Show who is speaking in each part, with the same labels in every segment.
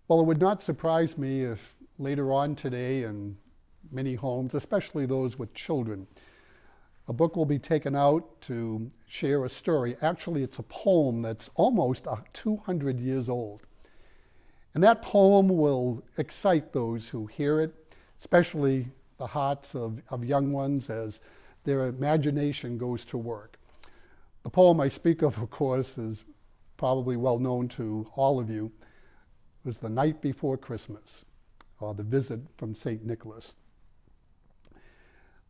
Speaker 1: Well, it would not surprise me if later on today in many homes, especially those with children, a book will be taken out to share a story. Actually, it's a poem that's almost 200 years old. And that poem will excite those who hear it, especially the hearts of young ones as their imagination goes to work. The poem I speak of course, is probably well known to all of you. It was The Night Before Christmas, or The Visit from St. Nicholas.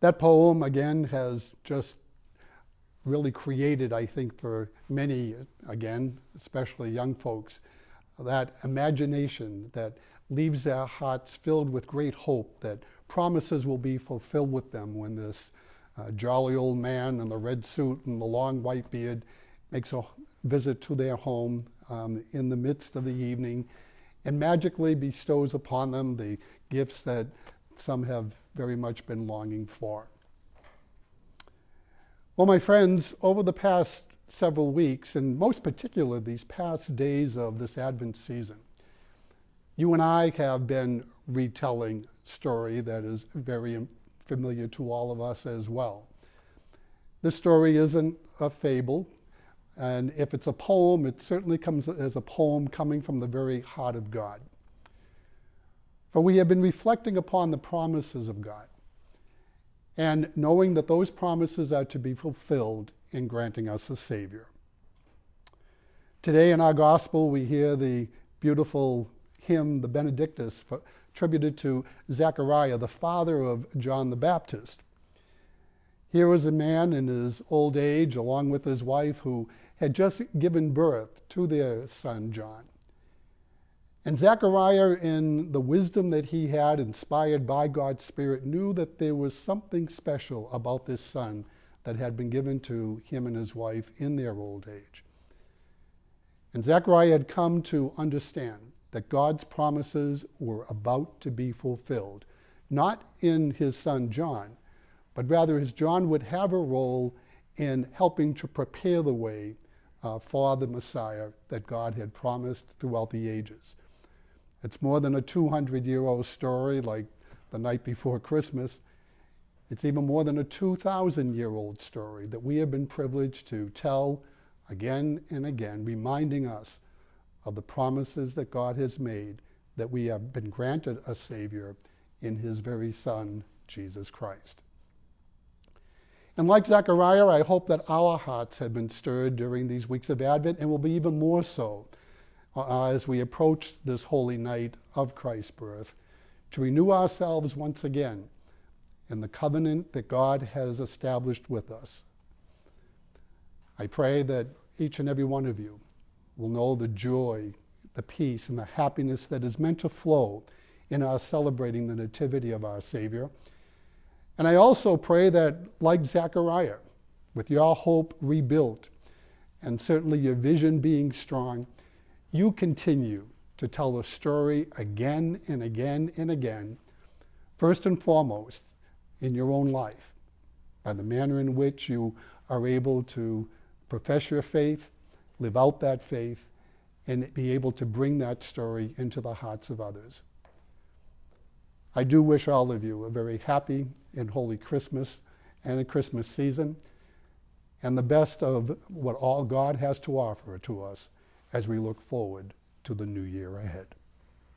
Speaker 1: That poem, again, has just really created, I think, for many, again, especially young folks, that imagination that leaves their hearts filled with great hope that promises will be fulfilled with them when this jolly old man in the red suit and the long white beard makes a visit to their home in the midst of the evening and magically bestows upon them the gifts that some have very much been longing for. Well, my friends, over the past several weeks, and most particularly these past days of this Advent season, you and I have been retelling a story that is very familiar to all of us as well. This story isn't a fable, and if it's a poem, it certainly comes as a poem coming from the very heart of God. For we have been reflecting upon the promises of God and knowing that those promises are to be fulfilled in granting us a Savior. Today in our gospel, we hear the beautiful hymn, the Benedictus, attributed to Zechariah, the father of John the Baptist. Here was a man in his old age, along with his wife, who had just given birth to their son, John. And Zechariah, in the wisdom that he had, inspired by God's Spirit, knew that there was something special about this son that had been given to him and his wife in their old age. And Zechariah had come to understand that God's promises were about to be fulfilled, not in his son John, but rather as John would have a role in helping to prepare the way for the Messiah that God had promised throughout the ages. It's more than a 200-year-old story like The Night Before Christmas. It's even more than a 2,000-year-old story that we have been privileged to tell again and again, reminding us of the promises that God has made, that we have been granted a Savior in his very Son, Jesus Christ. And like Zechariah, I hope that our hearts have been stirred during these weeks of Advent and will be even more so as we approach this holy night of Christ's birth, to renew ourselves once again in the covenant that God has established with us. I pray that each and every one of you will know the joy, the peace, and the happiness that is meant to flow in our celebrating the nativity of our Savior. And I also pray that, like Zechariah, with your hope rebuilt, and certainly your vision being strong, you continue to tell the story again and again and again, first and foremost in your own life, by the manner in which you are able to profess your faith, live out that faith, and be able to bring that story into the hearts of others. I do wish all of you a very happy and holy Christmas and a Christmas season, and the best of what all God has to offer to us as we look forward to the new year ahead.